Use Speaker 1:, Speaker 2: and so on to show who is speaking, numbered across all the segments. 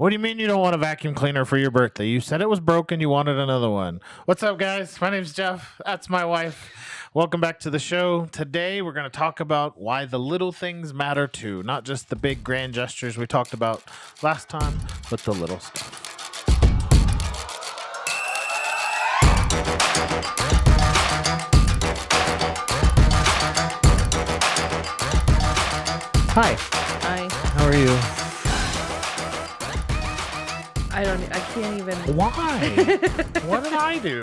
Speaker 1: What do you mean you don't want a vacuum cleaner for your birthday? You said it was broken. You wanted another one. What's up, guys? My name's Jeff. That's my wife. Welcome back to the show. Today, we're going to talk about why the little things matter too. Not just the big grand gestures we talked about last time, but the little stuff. Hi.
Speaker 2: Hi.
Speaker 1: How are you?
Speaker 2: I can't even.
Speaker 1: Why? What did I do?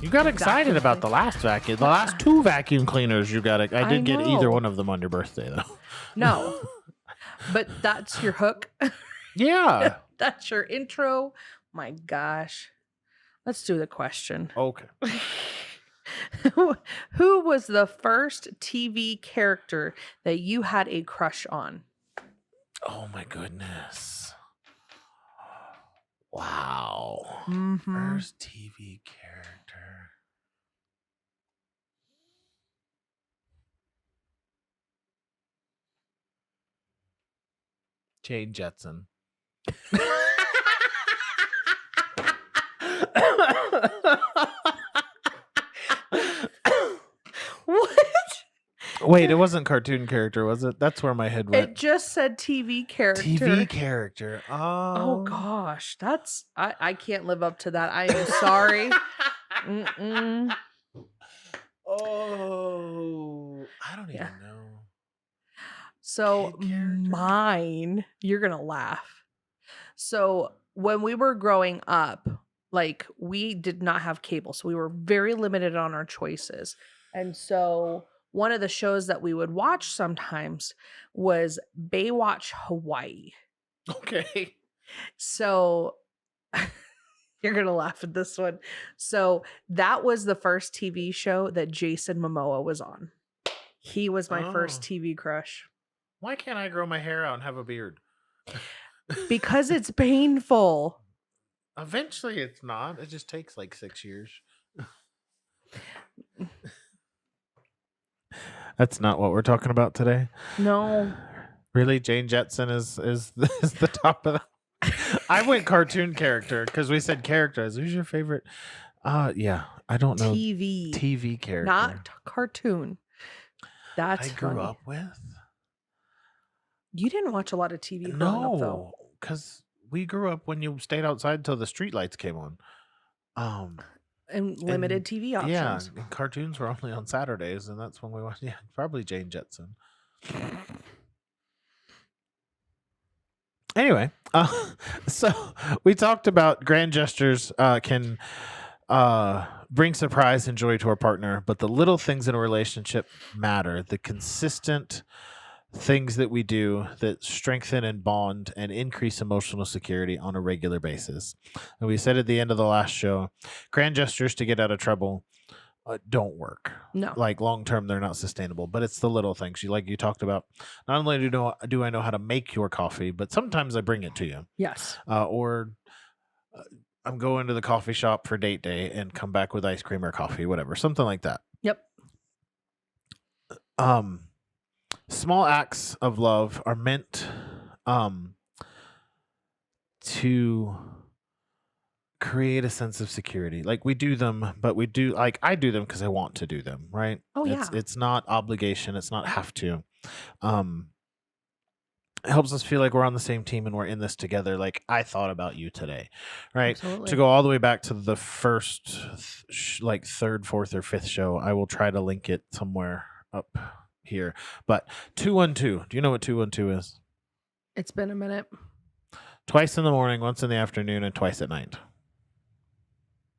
Speaker 1: You got excited about the last vacuum. The last two vacuum cleaners you got. I didn't get either one of them on your birthday, though.
Speaker 2: No. But that's your hook.
Speaker 1: Yeah.
Speaker 2: That's your intro. My gosh. Let's do the question.
Speaker 1: Okay.
Speaker 2: Who was the first TV character that you had a crush on?
Speaker 1: Oh, my goodness. Wow.
Speaker 2: Mm-hmm.
Speaker 1: First TV character. Jane Jetson.
Speaker 2: What?
Speaker 1: Wait, it wasn't cartoon character, was it? That's where my head went.
Speaker 2: It just said TV character.
Speaker 1: TV character.
Speaker 2: Oh gosh, that's I can't live up to that. I am sorry. Mm-mm.
Speaker 1: Oh, I don't even know.
Speaker 2: So mine, you're gonna laugh. So when we were growing up, like we did not have cable, so we were very limited on our choices. And so one of the shows that we would watch sometimes was Baywatch Hawaii.
Speaker 1: Okay.
Speaker 2: So you're going to laugh at this one. So that was the first TV show that Jason Momoa was on. He was my first TV crush.
Speaker 1: Why can't I grow my hair out and have a beard?
Speaker 2: Because it's painful.
Speaker 1: Eventually it's not. It just takes like 6 years. That's not what we're talking about today.
Speaker 2: No.
Speaker 1: Really? Jane Jetson is the top of the... I went cartoon character because we said characters. Who's your favorite? Yeah. I don't know. TV character.
Speaker 2: Not cartoon. That's
Speaker 1: I grew
Speaker 2: funny.
Speaker 1: up with.
Speaker 2: You didn't watch a lot of TV growing up, though.
Speaker 1: Because we grew up when you stayed outside until the street lights came on.
Speaker 2: And limited TV options.
Speaker 1: Yeah, and cartoons were only on Saturdays, and that's when we watched. Yeah, probably Jane Jetson. Anyway, so we talked about grand gestures can bring surprise and joy to our partner, but the little things in a relationship matter. The consistent things that we do that strengthen and bond and increase emotional security on a regular basis. And we said at the end of the last show, grand gestures to get out of trouble don't work.
Speaker 2: No.
Speaker 1: Like long term, they're not sustainable, but it's the little things. You talked about, not only do I know how to make your coffee, but sometimes I bring it to you.
Speaker 2: Yes.
Speaker 1: Or I'm going to the coffee shop for date day and come back with ice cream or coffee, whatever, something like that.
Speaker 2: Yep.
Speaker 1: Small acts of love are meant to create a sense of security. Like we do them, but I do them because I want to do them, right?
Speaker 2: Oh, yeah.
Speaker 1: It's not obligation. It's not have to. It helps us feel like we're on the same team and we're in this together. Like I thought about you today, right?
Speaker 2: Absolutely.
Speaker 1: To go all the way back to the first, third, fourth, or fifth show, I will try to link it somewhere up here. But 212. Do you know what 212 is?
Speaker 2: It's been a minute.
Speaker 1: Twice in the morning, once in the afternoon, and twice at night.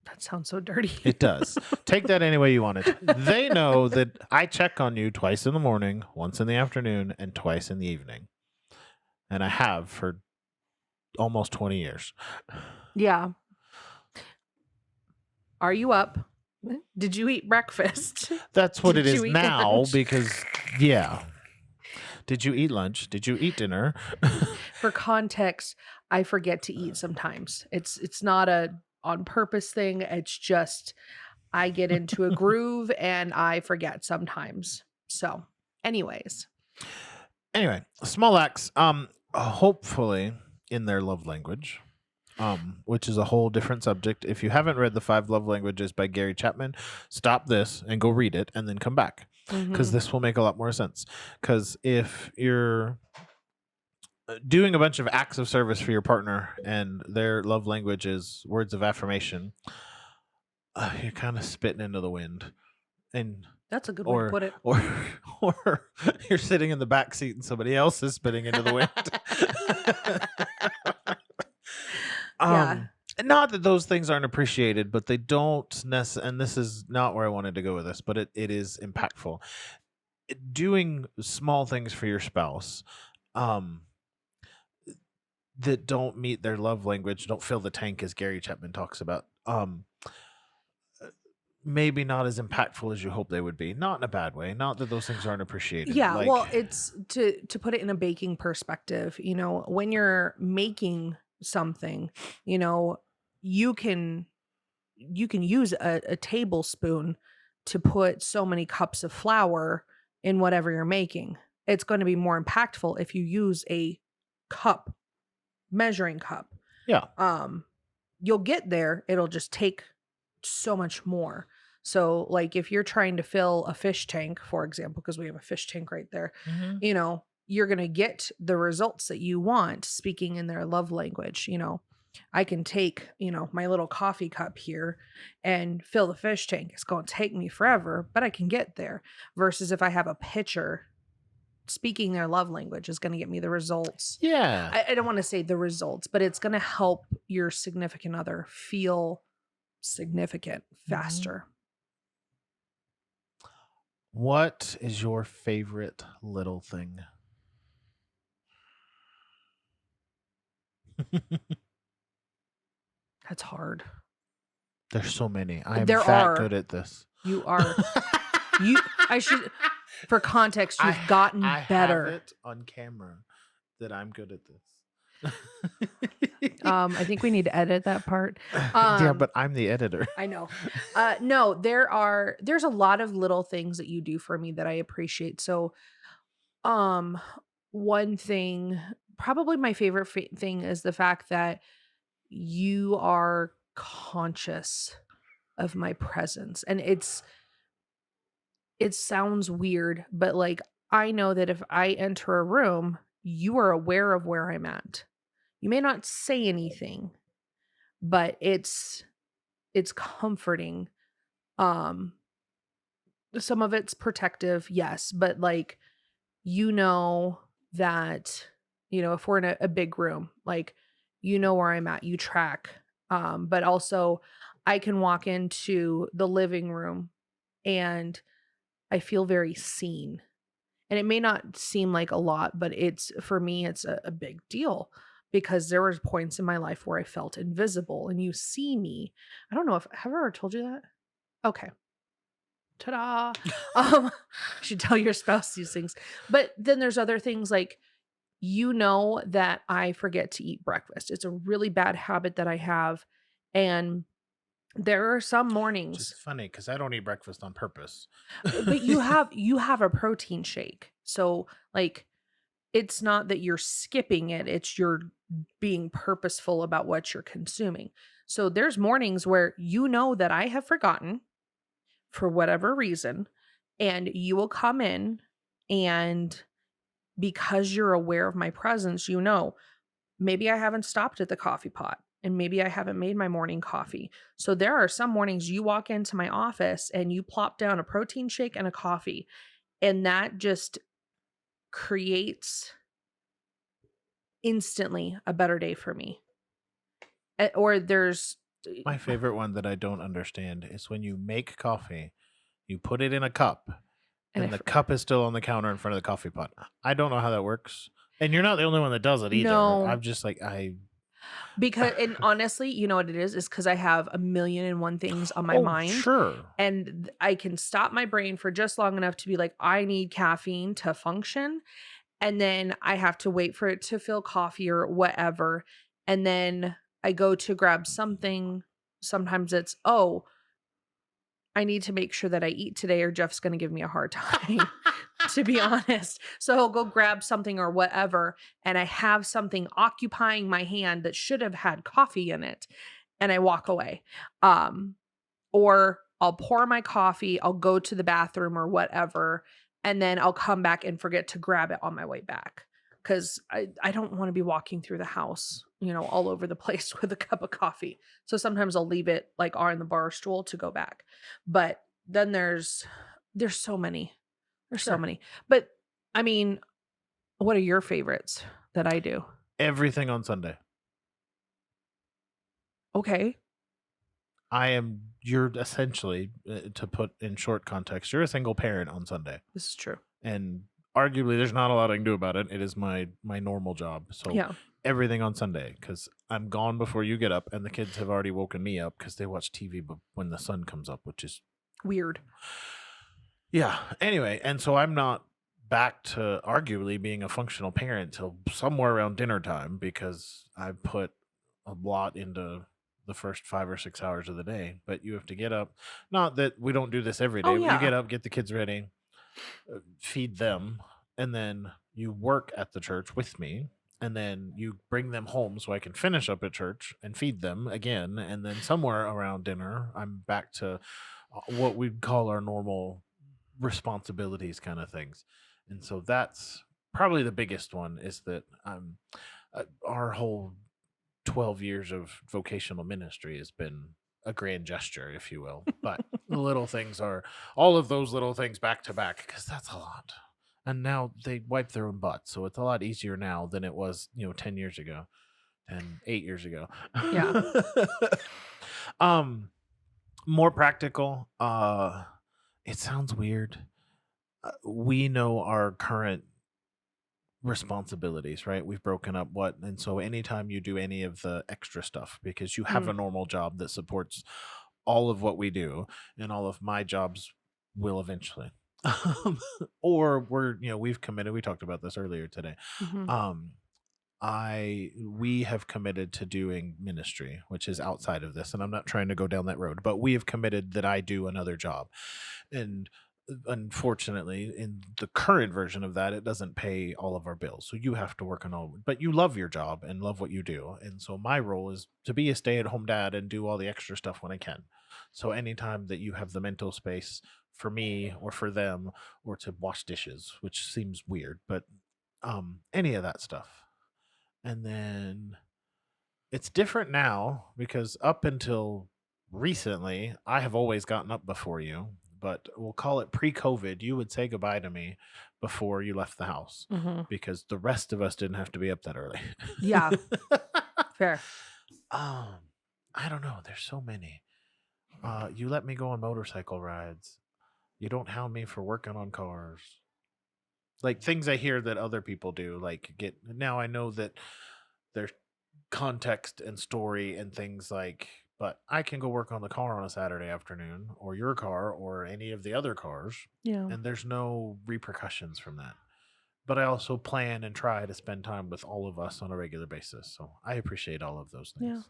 Speaker 2: That sounds so dirty.
Speaker 1: It does. Take that any way you want it. They know that I check on you twice in the morning, once in the afternoon, and twice in the evening. And I have for almost 20 years.
Speaker 2: Yeah. Are you up? Did you eat breakfast?
Speaker 1: That's what it is
Speaker 2: you eat
Speaker 1: now
Speaker 2: lunch?
Speaker 1: because, yeah. Did you eat lunch? Did you eat dinner?
Speaker 2: For context, I forget to eat sometimes. It's not a on purpose thing. It's just I get into a groove and I forget sometimes. So, anyways.
Speaker 1: Anyway, small acts. Hopefully, in their love language, which is a whole different subject. If you haven't read The Five Love Languages by Gary Chapman, stop this and go read it and then come back, because
Speaker 2: Mm-hmm.
Speaker 1: this will make a lot more sense. Because if you're doing a bunch of acts of service for your partner and their love language is words of affirmation, you're kind of spitting into the wind. And
Speaker 2: That's a good way to
Speaker 1: or
Speaker 2: put it.
Speaker 1: or or you're sitting in the back seat and somebody else is spitting into the wind.
Speaker 2: Yeah.
Speaker 1: Not that those things aren't appreciated, but they don't necessarily, and this is not where I wanted to go with this, but it is impactful. Doing small things for your spouse um that don't meet their love language, don't fill the tank, as Gary Chapman talks about, maybe not as impactful as you hope they would be. Not in a bad way. Not that those things aren't appreciated.
Speaker 2: Yeah,
Speaker 1: Like,
Speaker 2: well, it's to put it in a baking perspective, when you're making something, you know, you can use a tablespoon to put so many cups of flour in whatever you're making. It's going to be more impactful if you use a cup, measuring cup.
Speaker 1: yeah.
Speaker 2: You'll get there, it'll just take so much more. So like if you're trying to fill a fish tank, for example, because we have a fish tank right there,
Speaker 1: Mhm.
Speaker 2: you're going to get the results that you want speaking in their love language. I can take, my little coffee cup here and fill the fish tank. It's going to take me forever, but I can get there. Versus if I have a pitcher, speaking their love language is going to get me the results.
Speaker 1: Yeah.
Speaker 2: I don't want to say the results, but it's going to help your significant other feel significant faster.
Speaker 1: What is your favorite little thing?
Speaker 2: That's hard.
Speaker 1: There's so many. I'm
Speaker 2: There
Speaker 1: that
Speaker 2: are.
Speaker 1: good at this.
Speaker 2: You are. I should, for context, you've gotten
Speaker 1: I
Speaker 2: better.
Speaker 1: have it on camera that I'm good at this.
Speaker 2: I think we need to edit that part.
Speaker 1: Yeah, but I'm the editor.
Speaker 2: I know. No, there's a lot of little things that you do for me that I appreciate. So, one thing, probably my favorite thing is the fact that you are conscious of my presence. And it sounds weird, but like I know that if I enter a room, you are aware of where I'm at. You may not say anything, but it's comforting. Um some of it's protective, yes, but like that if we're in a big room, like where I'm at, you track. But also I can walk into the living room and I feel very seen. And it may not seem like a lot, but for me, it's a big deal because there were points in my life where I felt invisible and you see me. I don't know if have I ever told you that? Okay. Ta-da. I should tell your spouse these things. But then there's other things like that I forget to eat breakfast. It's a really bad habit that I have. And there are some
Speaker 1: Which
Speaker 2: mornings.
Speaker 1: is funny because I don't eat breakfast on purpose.
Speaker 2: But you have a protein shake. So like it's not that you're skipping it, it's you're being purposeful about what you're consuming. So there's mornings where that I have forgotten for whatever reason, and you will come in, and because you're aware of my presence, maybe I haven't stopped at the coffee pot and maybe I haven't made my morning coffee. So there are some mornings you walk into my office and you plop down a protein shake and a coffee, and that just creates instantly a better day for me. Or there's
Speaker 1: My favorite one that I don't understand is when you make coffee, you put it in a cup, and the cup is still on the counter in front of the coffee pot. I don't know how that works. And you're not the only one that does it either.
Speaker 2: No.
Speaker 1: I'm just like,
Speaker 2: because and honestly, you know what it is because I have a million and one things on my mind.
Speaker 1: Sure.
Speaker 2: And I can stop my brain for just long enough to be like, I need caffeine to function. And then I have to wait for it to fill coffee or whatever. And then I go to grab something. Sometimes it's, I need to make sure that I eat today or Jeff's going to give me a hard time. to be honest. So he'll go grab something or whatever, and I have something occupying my hand that should have had coffee in it, and I walk away. Um, or I'll pour my coffee, I'll go to the bathroom or whatever, and then I'll come back and forget to grab it on my way back. Cause I don't want to be walking through the house, all over the place with a cup of coffee. So sometimes I'll leave it like on the bar stool to go back. But then there's so many. There's so
Speaker 1: Sure.
Speaker 2: many. But I mean, what are your favorites that I do?
Speaker 1: Everything on Sunday.
Speaker 2: Okay.
Speaker 1: You're essentially, to put in short context, you're a single parent on Sunday.
Speaker 2: This is true.
Speaker 1: And arguably there's not a lot I can do about it. It is my normal job. So
Speaker 2: Yeah.
Speaker 1: everything on Sunday, because I'm gone before you get up, and the kids have already woken me up because they watch TV when the sun comes up, which is
Speaker 2: Weird.
Speaker 1: yeah. Anyway, and so I'm not back to arguably being a functional parent till somewhere around dinner time because I put a lot into the first 5 or 6 hours of the day. But you have to get up. Not that we don't do this every day.
Speaker 2: Oh,
Speaker 1: But you
Speaker 2: yeah.
Speaker 1: get up, get the kids ready, feed them, and then you work at the church with me. And then you bring them home so I can finish up at church and feed them again. And then somewhere around dinner, I'm back to what we'd call our normal responsibilities kind of things. And so that's probably the biggest one, is that our whole 12 years of vocational ministry has been a grand gesture, if you will. But the little things are all of those little things back to back, because that's a lot. And now they wipe their own butts. So it's a lot easier now than it was, 10 years ago and 8 years ago.
Speaker 2: Yeah.
Speaker 1: More practical. It sounds weird. We know our current responsibilities, right? We've broken up and so anytime you do any of the extra stuff, because you have a normal job that supports all of what we do, and all of my jobs will eventually. Or we've committed, we talked about this earlier today.
Speaker 2: Mhm.
Speaker 1: We have committed to doing ministry, which is outside of this, and I'm not trying to go down that road, but we have committed that I do another job. And unfortunately, in the current version of that, it doesn't pay all of our bills. So you have to work on all, but you love your job and love what you do. And so my role is to be a stay-at-home dad and do all the extra stuff when I can. So anytime that you have the mental space for me or for them, or to wash dishes, which seems weird, but any of that stuff. And then it's different now, because up until recently, I have always gotten up before you, but we'll call it pre-COVID. You would say goodbye to me before you left the house,
Speaker 2: Mhm.
Speaker 1: because the rest of us didn't have to be up that early.
Speaker 2: Yeah. Fair.
Speaker 1: I don't know. There's so many. You let me go on motorcycle rides. You don't hound me for working on cars. Like things I hear that other people do. Now I know that there's context and story and things like, but I can go work on the car on a Saturday afternoon, or your car, or any of the other cars,
Speaker 2: Yeah.
Speaker 1: and there's no repercussions from that. But I also plan and try to spend time with all of us on a regular basis. So I appreciate all of those
Speaker 2: Yeah.
Speaker 1: things.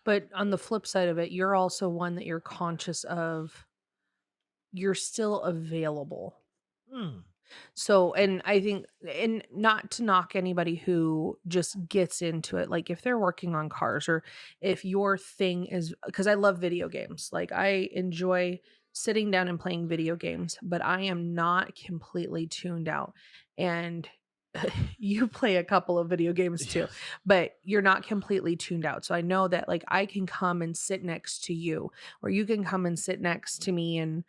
Speaker 2: But on the flip side of it, you're also one that you're conscious of. You're still available.
Speaker 1: Hmm.
Speaker 2: So, and I think, and not to knock anybody who just gets into it, like if they're working on cars, or if your thing is, because I love video games, like I enjoy sitting down and playing video games, but I am not completely tuned out. And you play a couple of video games too,
Speaker 1: Yes.
Speaker 2: but you're not completely tuned out. So I know that like I can come and sit next to you, or you can come and sit next to me and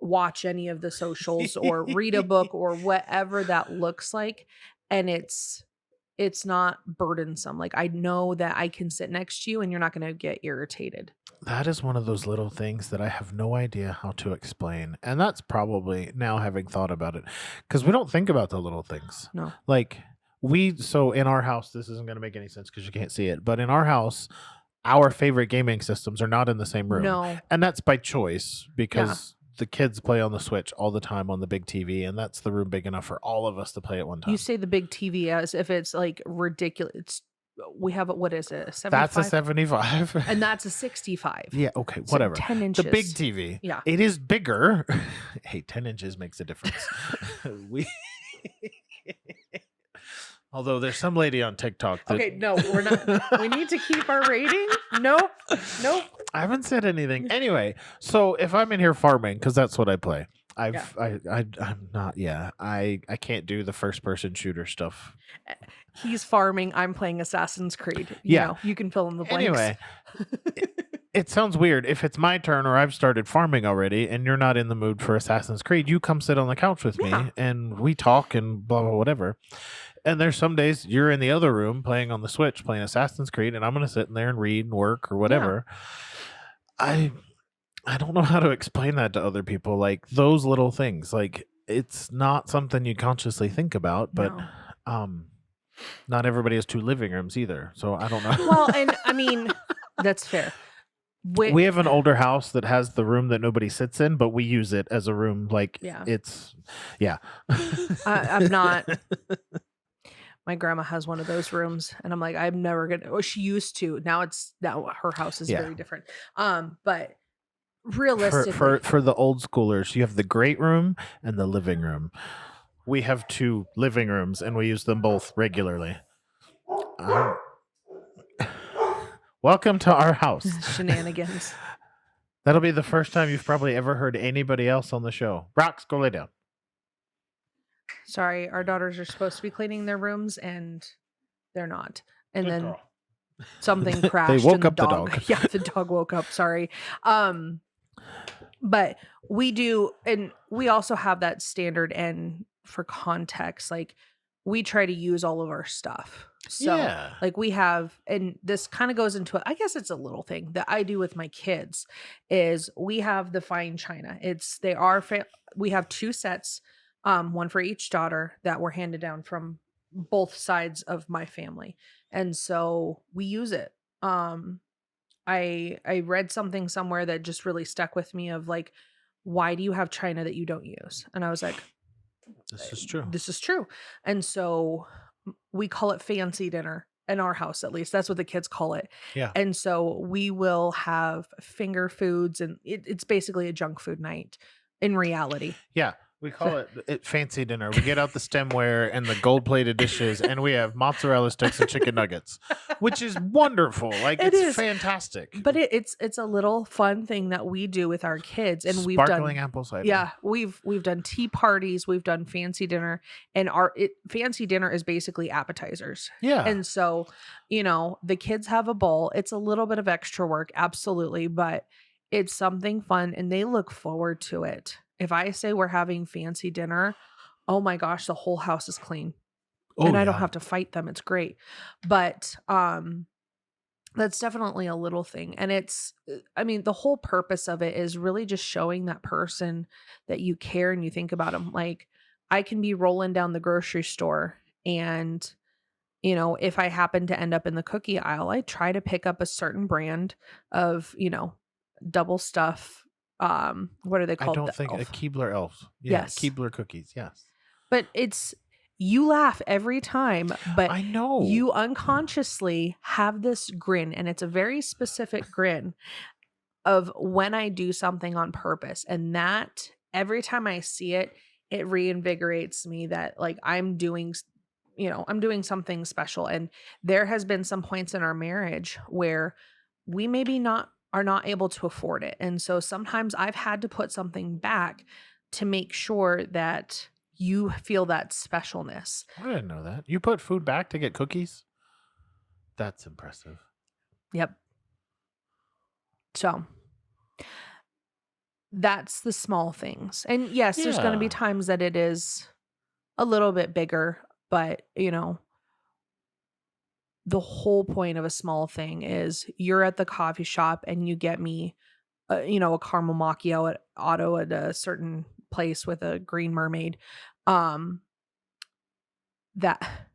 Speaker 2: watch any of the socials or read a book or whatever that looks like, and it's not burdensome. Like I know that I can sit next to you and you're not going to get irritated.
Speaker 1: That is one of those little things that I have no idea how to explain. And that's probably, now having thought about it, because we don't think about the little things.
Speaker 2: No.
Speaker 1: Like so in our house, this isn't going to make any sense because you can't see it, but in our house, our favorite gaming systems are not in the same room.
Speaker 2: No.
Speaker 1: And that's by choice, because the kids play on the Switch all the time on the big TV, and that's the room big enough for all of us to play at one time.
Speaker 2: You say the big TV as if it's like ridiculous. It's we have what is it? A
Speaker 1: That's a
Speaker 2: 75?
Speaker 1: 75.
Speaker 2: And that's a 65.
Speaker 1: Yeah, okay,
Speaker 2: So
Speaker 1: whatever.
Speaker 2: 10
Speaker 1: The
Speaker 2: inches.
Speaker 1: big TV.
Speaker 2: Yeah.
Speaker 1: It is bigger. Hey, 10 inches makes a difference. we Although there's some lady on TikTok that
Speaker 2: Okay, no, we're not. We need to keep our rating. Nope.
Speaker 1: I haven't said anything. Anyway, so if I'm in here farming, because that's what I play. I'm not. Yeah, I can't do the first person shooter stuff.
Speaker 2: He's farming. I'm playing Assassin's Creed. You can fill in the blanks.
Speaker 1: Anyway, it sounds weird. If it's my turn or I've started farming already, and you're not in the mood for Assassin's Creed, you come sit on the couch with me, and we talk and blah blah whatever. And there's some days you're in the other room playing on the Switch, playing Assassin's Creed, and I'm going to sit in there and read and work or whatever. Yeah. I don't know how to explain that to other people. Like those little things, like it's not something you consciously think about, but not everybody has 2 living rooms either. So I don't know.
Speaker 2: Well, and I mean, that's fair.
Speaker 1: We have an older house that has the room that nobody sits in, but we use it as a room. Like it's,
Speaker 2: I'm not. My grandma has one of those rooms, and I'm like, I'm never gonna. Oh, she used to. Now her house is very different. But realistically,
Speaker 1: for the old schoolers, you have the great room and the living room. We have 2 living rooms, and we use them both regularly. Welcome to our house.
Speaker 2: Shenanigans.
Speaker 1: That'll be the first time you've probably ever heard anybody else on the show. Rox, go lay down.
Speaker 2: Sorry, our daughters are supposed to be cleaning their rooms, and they're not. And
Speaker 1: Good
Speaker 2: then
Speaker 1: girl.
Speaker 2: something crashed.
Speaker 1: They woke
Speaker 2: and
Speaker 1: up the dog.
Speaker 2: Yeah, the dog woke up. Sorry. But we do, and we also have that standard. And for context, like we try to use all of our stuff. So like we have, and this kind of goes into, I guess it's a little thing that I do with my kids is we have the fine china. We have 2 sets, one for each daughter that were handed down from both sides of my family. And so we use it. I read something somewhere that just really stuck with me of like, why do you have china that you don't use? And I was like,
Speaker 1: this is true.
Speaker 2: This is true. And so we call it fancy dinner in our house, at least. That's what the kids call it.
Speaker 1: Yeah.
Speaker 2: And so we will have finger foods, and it's basically a junk food night in reality.
Speaker 1: Yeah. We call it fancy dinner. We get out the stemware and the gold-plated dishes, and we have mozzarella sticks and chicken nuggets, which is wonderful. Like it's fantastic.
Speaker 2: But it's a little fun thing that we do with our kids, and we've
Speaker 1: sparkling
Speaker 2: done
Speaker 1: apple cider.
Speaker 2: Yeah, we've done tea parties, we've done fancy dinner, and fancy dinner is basically appetizers.
Speaker 1: Yeah,
Speaker 2: and so the kids have a bowl. It's a little bit of extra work, absolutely, but it's something fun, and they look forward to it. If I say we're having fancy dinner, oh my gosh, the whole house is clean. And I don't have to fight them. It's great. But that's definitely a little thing. And the whole purpose of it is really just showing that person that you care and you think about them. Like I can be rolling down the grocery store and, if I happen to end up in the cookie aisle, I try to pick up a certain brand of, double stuff. What are they called?
Speaker 1: I don't think a Keebler Elf. Yeah, yes. Keebler cookies. Yes.
Speaker 2: But you laugh every time, but
Speaker 1: I know
Speaker 2: you unconsciously have this grin, and it's a very specific grin of when I do something on purpose. And that every time I see it, it reinvigorates me that like I'm doing something special. And there has been some points in our marriage where we maybe are not able to afford it. And so sometimes I've had to put something back to make sure that you feel that specialness.
Speaker 1: I didn't know that. You put food back to get cookies? That's impressive.
Speaker 2: Yep. So that's the small things. And yes, there's going to be times that it is a little bit bigger, but the whole point of a small thing is you're at the coffee shop and you get me, a caramel macchiato at a certain place with a green mermaid. That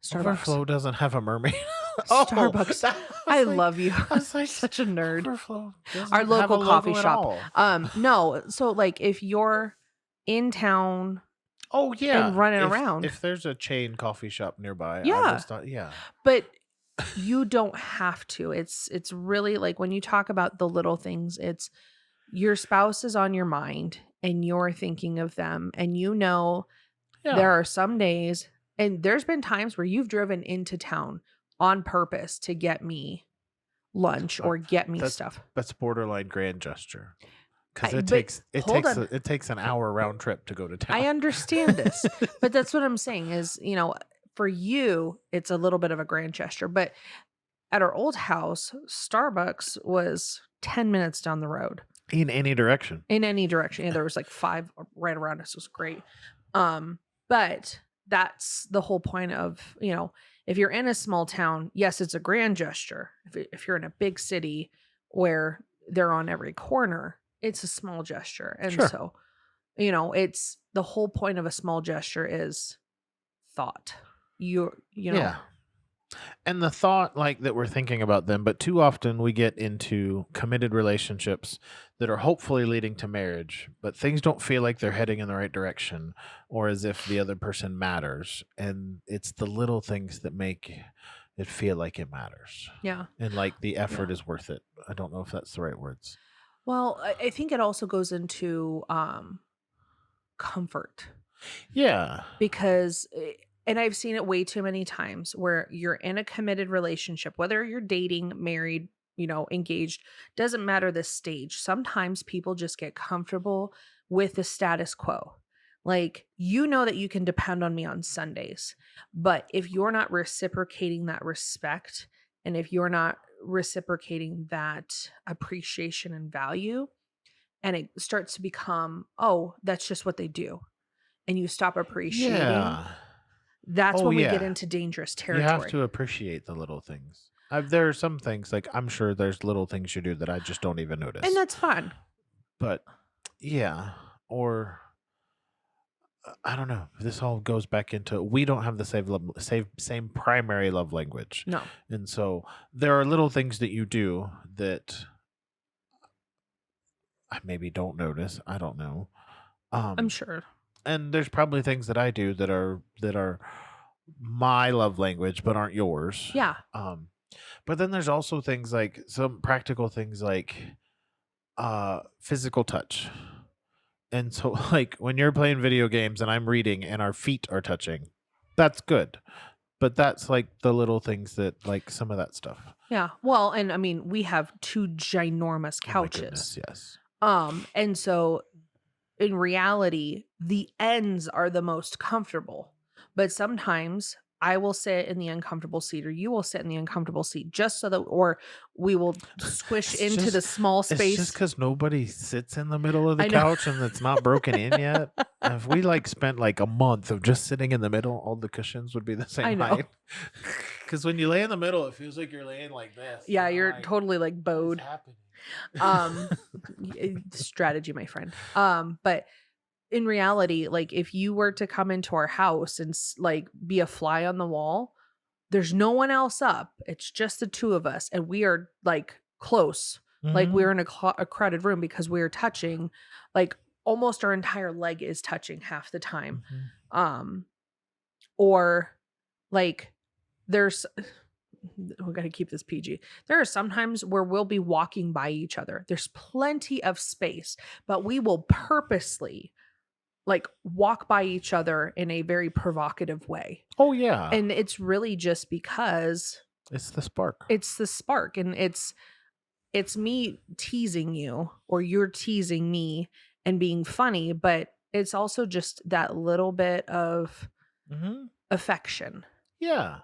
Speaker 2: Starbucks.
Speaker 1: Overflow doesn't have a mermaid.
Speaker 2: Starbucks. I love you. I was like, such a nerd. Our local coffee shop. No. So like if you're in town.
Speaker 1: Oh yeah.
Speaker 2: And running around.
Speaker 1: If there's a chain coffee shop nearby.
Speaker 2: Yeah.
Speaker 1: Yeah.
Speaker 2: But You don't have to. It's really like when you talk about the little things, it's your spouse is on your mind and you're thinking of them, and there
Speaker 1: Yeah.
Speaker 2: are some days, and there's been times where you've driven into town on purpose to get me lunch
Speaker 1: Uh,
Speaker 2: or get me
Speaker 1: that's
Speaker 2: stuff.
Speaker 1: that's borderline grand gesture because
Speaker 2: I but hold on.
Speaker 1: it takes an hour round trip to go to
Speaker 2: I
Speaker 1: town.
Speaker 2: understand this, but that's what I'm saying is, for you, it's a little bit of a grand gesture. But at our old house, Starbucks was 10 minutes down the road
Speaker 1: In any direction.
Speaker 2: in any direction. Yeah, there was like five right around us. It was great. But that's the whole point of, if you're in a small town, yes, it's a grand gesture. If you're in a big city where they're on every corner, it's a small gesture. And
Speaker 1: Sure.
Speaker 2: so, it's the whole point of a small gesture is thought.
Speaker 1: Yeah. And the thought like that we're thinking about them, but too often we get into committed relationships that are hopefully leading to marriage, but things don't feel like they're heading in the right direction or as if the other person matters. And it's the little things that make it feel like it matters.
Speaker 2: Yeah.
Speaker 1: And like the effort
Speaker 2: Yeah.
Speaker 1: is worth it. I don't know if that's the right words.
Speaker 2: Well, I think it also goes into comfort
Speaker 1: Yeah.
Speaker 2: because, and I've seen it way too many times where you're in a committed relationship, whether you're dating, married, engaged, doesn't matter the stage. Sometimes people just get comfortable with the status quo. Like, that you can depend on me on Sundays. But if you're not reciprocating that respect, and if you're not reciprocating that appreciation and value, and it starts to become, oh, that's just what they do, and you stop appreciating,
Speaker 1: Yeah.
Speaker 2: that's
Speaker 1: Oh,
Speaker 2: when we get
Speaker 1: yeah.
Speaker 2: into dangerous
Speaker 1: You have
Speaker 2: territory.
Speaker 1: to appreciate the little things. There are some things like I'm sure there's little things you do that I just don't even notice.
Speaker 2: And that's fun.
Speaker 1: But yeah, or I don't know. This all goes back into we don't have the same primary love language,
Speaker 2: No,
Speaker 1: and so there are little things that you do that I maybe don't notice. I don't know.
Speaker 2: I'm sure.
Speaker 1: And there's probably things that I do that are my love language but aren't yours.
Speaker 2: Yeah.
Speaker 1: But then there's also things like some practical things like physical touch. And so like when you're playing video games and I'm reading and our feet are touching, that's good. But that's like the little things that like some of that stuff.
Speaker 2: Yeah. Well, and I mean, we have two ginormous
Speaker 1: Oh my
Speaker 2: couches.
Speaker 1: goodness, yes.
Speaker 2: And so in reality, the ends are the most comfortable. But sometimes I will sit in the uncomfortable seat or you will sit in the uncomfortable seat just so that, or we will squish
Speaker 1: It's
Speaker 2: into the
Speaker 1: just
Speaker 2: small
Speaker 1: it's
Speaker 2: space.
Speaker 1: just because nobody sits in the middle of the
Speaker 2: I know.
Speaker 1: couch and it's not broken in yet. If we like spent like a month of just sitting in the middle, all the cushions would be the
Speaker 2: I
Speaker 1: same
Speaker 2: know.
Speaker 1: height. Because when you lay in the middle, it feels like you're laying like this.
Speaker 2: Yeah,
Speaker 1: and I'm
Speaker 2: you're
Speaker 1: like,
Speaker 2: totally like
Speaker 1: what is
Speaker 2: bowed.
Speaker 1: happening?
Speaker 2: Strategy, my friend. But in reality, like if you were to come into our house and like be a fly on the wall, there's no one else up. It's just the two of us, and we are like close. Like
Speaker 1: Mhm.
Speaker 2: we're in a crowded room because we're touching, like almost our entire leg is touching half the time.
Speaker 1: Mhm.
Speaker 2: Or like there's we got to keep this PG. There are sometimes where we'll be walking by each other. There's plenty of space, but we will purposely like walk by each other in a very provocative way.
Speaker 1: Oh yeah.
Speaker 2: And it's really just because
Speaker 1: It's the spark.
Speaker 2: it's the spark, and it's me teasing you or you're teasing me and being funny, but it's also just that little bit of
Speaker 1: Mm-hmm.
Speaker 2: affection.
Speaker 1: Yeah.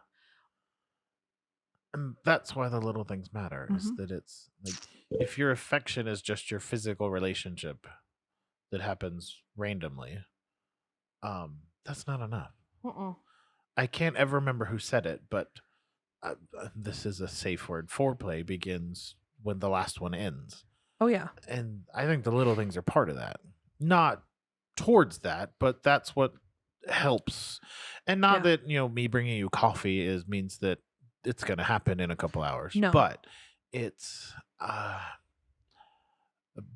Speaker 1: And that's why the little things matter is
Speaker 2: Mhm.
Speaker 1: that it's like if your affection is just your physical relationship that happens randomly, that's not enough. I can't ever remember who said it, but this is a safe word. Foreplay begins when the last one ends.
Speaker 2: Oh yeah.
Speaker 1: And I think the little things are part of that. Not towards that, but that's what helps. And not
Speaker 2: Yeah.
Speaker 1: that, me bringing you coffee means that it's going to happen in a couple hours.
Speaker 2: No.
Speaker 1: But it's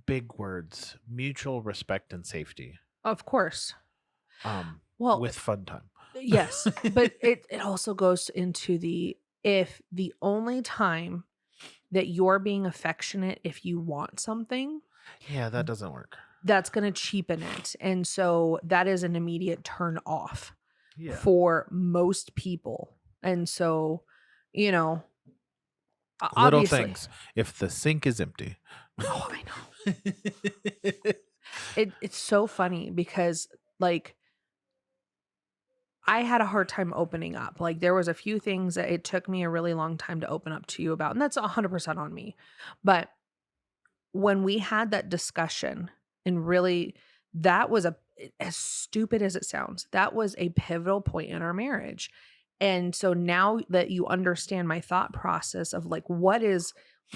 Speaker 1: big words, mutual respect and safety.
Speaker 2: Of course.
Speaker 1: Well,
Speaker 2: Well,
Speaker 1: with fun time.
Speaker 2: yes, but it also goes into the if the only time that you're being affectionate if you want something,
Speaker 1: Yeah, that doesn't work.
Speaker 2: that's going to cheapen it. And so that is an immediate turn off
Speaker 1: Yeah.
Speaker 2: for most people. And so, you know,
Speaker 1: Little
Speaker 2: obviously.
Speaker 1: things. If the sink is empty.
Speaker 2: Oh, I know. It's so funny because like I had a hard time opening up. Like there was a few things that it took me a really long time to open up to you about, and that's 100% on me. But when we had that discussion and really that was as stupid as it sounds, that was a pivotal point in our marriage. And so now that you understand my thought process of like what is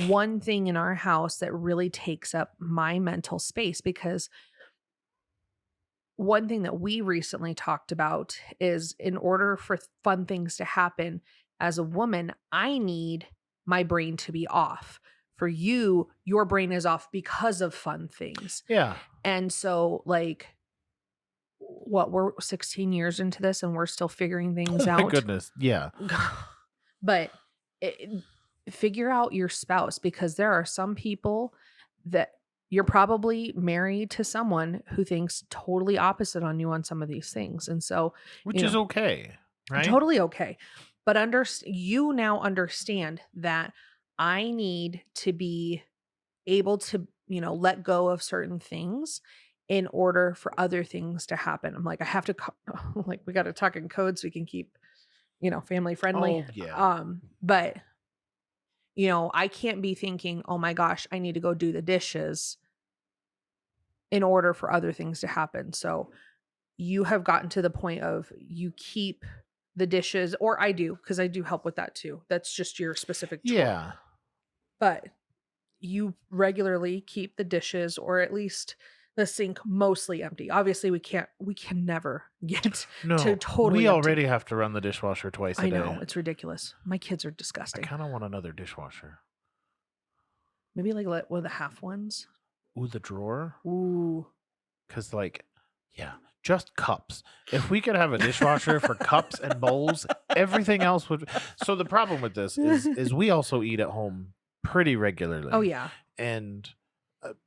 Speaker 2: one thing in our house that really takes up my mental space, because one thing that we recently talked about is in order for fun things to happen as a woman, I need my brain to be off. For you, your brain is off because of fun things.
Speaker 1: Yeah.
Speaker 2: And so, like, what, we're 16 years into this and we're still figuring things
Speaker 1: Oh
Speaker 2: out.
Speaker 1: my goodness. Yeah.
Speaker 2: But figure out your spouse, because there are some people that you're probably married to someone who thinks totally opposite on you on some of these things. And so,
Speaker 1: Which is okay, right?
Speaker 2: totally okay. But you now understand that I need to be able to, let go of certain things in order for other things to happen. I'm like, I have to, like, we got to talk in code so we can keep, family friendly.
Speaker 1: Oh, yeah.
Speaker 2: But I can't be thinking, oh my gosh, I need to go do the dishes in order for other things to happen. So you have gotten to the point of you keep the dishes, or I do, because I do help with that too. That's just your specific chore.
Speaker 1: Yeah.
Speaker 2: But you regularly keep the dishes, or at least the sink, mostly empty. Obviously, we can never get to totally
Speaker 1: we
Speaker 2: empty.
Speaker 1: already have to run the dishwasher twice a day.
Speaker 2: I know, it's ridiculous. My kids are
Speaker 1: I
Speaker 2: disgusting.
Speaker 1: kind of want another dishwasher.
Speaker 2: Maybe like one of the half ones.
Speaker 1: Ooh, the drawer.
Speaker 2: Ooh.
Speaker 1: Because just cups. If we could have a dishwasher for cups and bowls, everything else would. So the problem with this is we also eat at home pretty regularly.
Speaker 2: Oh yeah.
Speaker 1: And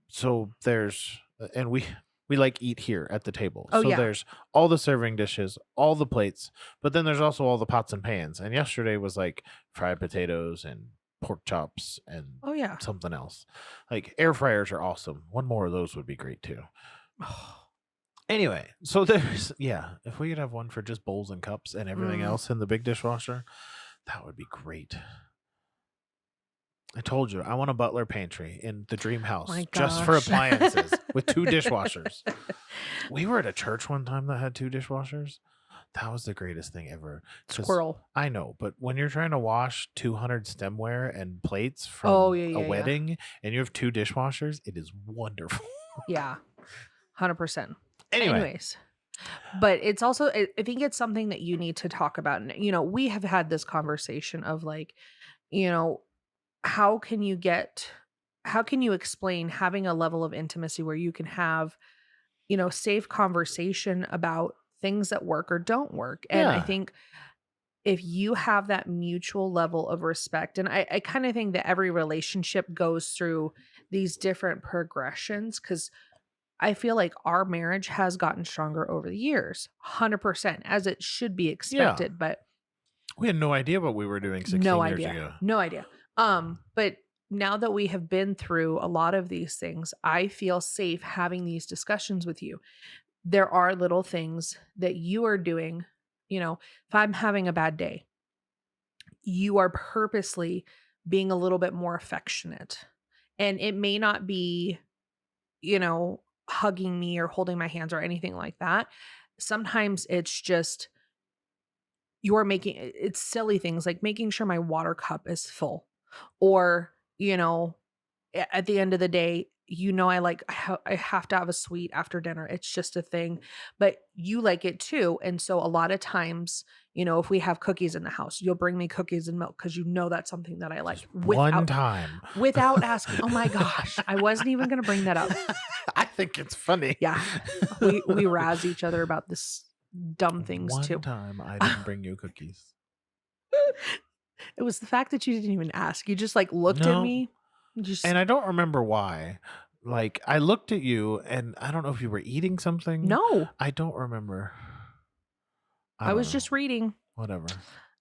Speaker 1: so there's and we like eat here at the table.
Speaker 2: Oh,
Speaker 1: so
Speaker 2: yeah.
Speaker 1: There's all the serving dishes, all the plates, but then there's also all the pots and pans. And yesterday was like fried potatoes and pork chops and
Speaker 2: Oh yeah.
Speaker 1: something else. Like air fryers are awesome. One more of those would be great too. Anyway, so there's if we could have one for just bowls and cups and everything else in the big dishwasher, that would be great. I told you I want a butler pantry in the dream house just for appliances with 2 dishwashers. We were at a church one time that had 2 dishwashers. That was the greatest thing ever.
Speaker 2: Squirrel.
Speaker 1: I know, but when you're trying to wash 200 stemware and plates from a wedding and you have 2 dishwashers, it is wonderful.
Speaker 2: Yeah. 100%.
Speaker 1: Anyway.
Speaker 2: Anyways, but it's also, I think it's something that you need to talk about. And, we have had this conversation of like, how can you explain having a level of intimacy where you can have, safe conversation about things that work or don't work. And I think if you have that mutual level of respect, and I kind of think that every relationship goes through these different progressions, because I feel like our marriage has gotten stronger over the years, 100%, as it should be expected. But
Speaker 1: we had no idea what we were doing 16 years ago.
Speaker 2: No idea. But now that we have been through a lot of these things, I feel safe having these discussions with you. There are little things that you are doing. If I'm having a bad day, you are purposely being a little bit more affectionate. And it may not be, hugging me or holding my hands or anything like that. Sometimes it's just it's silly things like making sure my water cup is full, or, at the end of the day, I have to have a sweet after dinner. It's just a thing, but you like it too. And so a lot of times, if we have cookies in the house, you'll bring me cookies and milk because that's something that I like.
Speaker 1: One time.
Speaker 2: Without asking. Oh my gosh. I wasn't even going to bring that up.
Speaker 1: I think it's funny.
Speaker 2: Yeah. We razz each other about this dumb things too.
Speaker 1: One time I didn't bring you cookies.
Speaker 2: It was the fact that you didn't even ask. You just like looked at
Speaker 1: No.
Speaker 2: me. Just
Speaker 1: And I don't remember why. Like, I looked at you, and I don't know if you were eating something.
Speaker 2: no.
Speaker 1: I don't remember. I
Speaker 2: I
Speaker 1: don't
Speaker 2: was
Speaker 1: know.
Speaker 2: just reading.
Speaker 1: Whatever.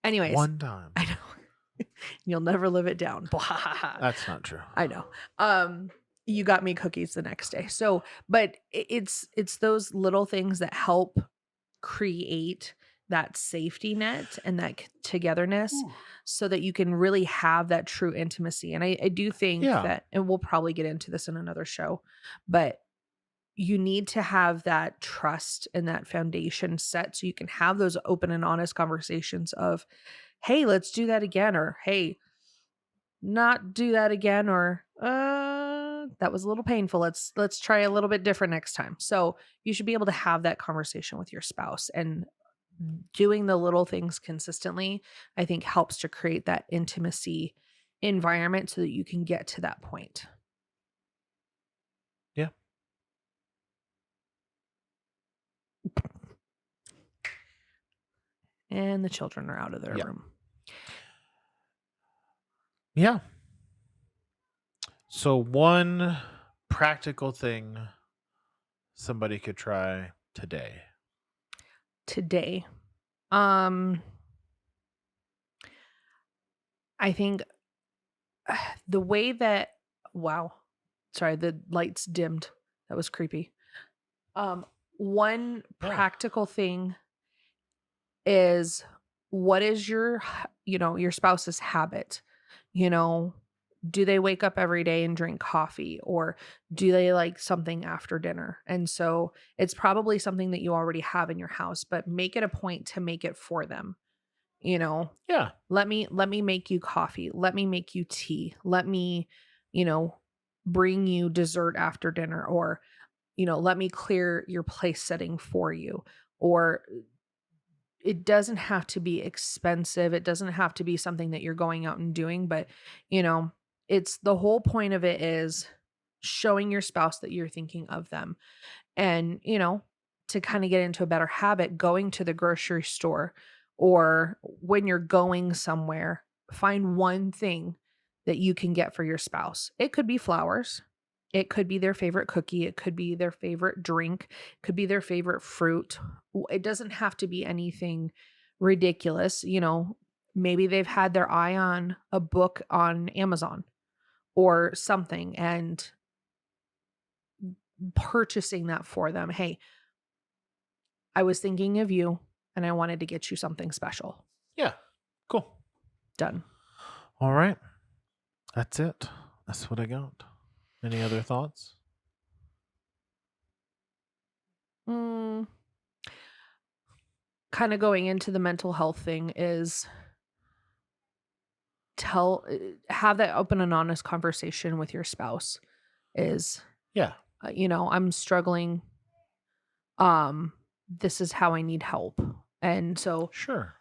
Speaker 2: Anyways,
Speaker 1: One time.
Speaker 2: I know. You'll never live it down. Blah.
Speaker 1: That's not true.
Speaker 2: I know. You got me cookies the next day. So, but it's those little things that help create that safety net and that togetherness
Speaker 1: Ooh.
Speaker 2: so that you can really have that true intimacy. And I do think
Speaker 1: Yeah.
Speaker 2: that, and we'll probably get into this in another show, but you need to have that trust and that foundation set so you can have those open and honest conversations of, hey, let's do that again, or hey, not do that again, or that was a little painful. Let's try a little bit different next time. So you should be able to have that conversation with your spouse, and doing the little things consistently, I think, helps to create that intimacy environment so that you can get to that point.
Speaker 1: Yeah.
Speaker 2: And the children are out of their
Speaker 1: Yeah.
Speaker 2: room.
Speaker 1: Yeah. So one practical thing somebody could try today.
Speaker 2: Today, I think the way that, wow, sorry, the lights dimmed. That was creepy. One
Speaker 1: Yeah.
Speaker 2: practical thing is, what is your spouse's habit? Do they wake up every day and drink coffee, or do they like something after dinner? And so it's probably something that you already have in your house, but make it a point to make it for them.
Speaker 1: Yeah.
Speaker 2: Let me make you coffee. Let me make you tea. Let me, bring you dessert after dinner, or, let me clear your place setting for you. Or it doesn't have to be expensive. It doesn't have to be something that you're going out and doing, but it's the whole point of it is showing your spouse that you're thinking of them. And, to kind of get into a better habit, going to the grocery store, or when you're going somewhere, find one thing that you can get for your spouse. It could be flowers. It could be their favorite cookie. It could be their favorite drink. It could be their favorite fruit. It doesn't have to be anything ridiculous. Maybe they've had their eye on a book on Amazon or something, and purchasing that for them. Hey, I was thinking of you and I wanted to get you something special.
Speaker 1: Yeah. Cool.
Speaker 2: Done.
Speaker 1: All right. That's it. That's what I got. Any other thoughts?
Speaker 2: Kind of going into the mental health thing is have that open and honest conversation with your spouse is,
Speaker 1: Yeah.
Speaker 2: I'm struggling. This is how I need help. And so,
Speaker 1: Sure.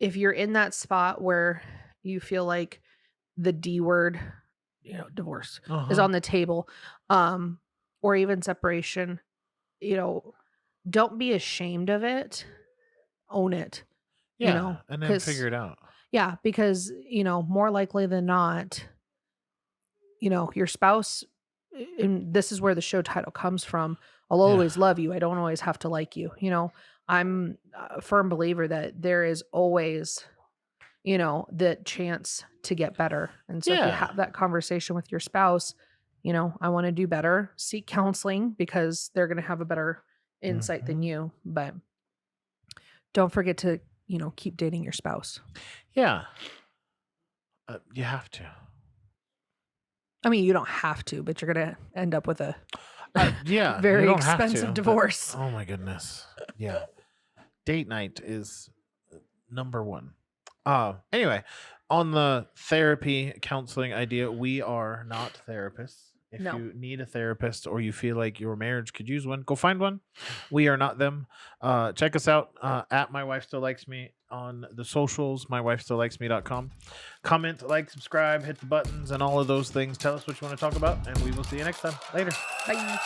Speaker 2: if you're in that spot where you feel like the D word, divorce is
Speaker 1: Uh-huh.
Speaker 2: on the table, or even separation, don't be ashamed of it. Own it.
Speaker 1: Yeah. And then
Speaker 2: 'cause-
Speaker 1: figure it out.
Speaker 2: Yeah, because, more likely than not, your spouse, and this is where the show title comes from, I'll
Speaker 1: Yeah.
Speaker 2: always love you. I don't always have to like you. I'm a firm believer that there is always, the chance to get better. And so if you
Speaker 1: Yeah.
Speaker 2: have that conversation with your spouse, I want to do better, seek counseling because they're going to have a better insight than
Speaker 1: Mhm.
Speaker 2: you. But don't forget to, keep dating your spouse.
Speaker 1: Yeah. You have to.
Speaker 2: I mean, you don't have to, but you're going to end up with a
Speaker 1: Yeah.
Speaker 2: very
Speaker 1: you don't have to,
Speaker 2: expensive
Speaker 1: but-
Speaker 2: divorce.
Speaker 1: Oh my goodness. Yeah. Date night is number one. Anyway, on the therapy counseling idea, we are not therapists. If
Speaker 2: No.
Speaker 1: you need a therapist or you feel like your marriage could use one, go find one. We are not them. Check us out at My Wife Still Likes Me on the socials, mywifestilllikesme.com. Comment, like, subscribe, hit the buttons, and all of those things. Tell us what you want to talk about, and we will see you next time. Later.
Speaker 2: Bye.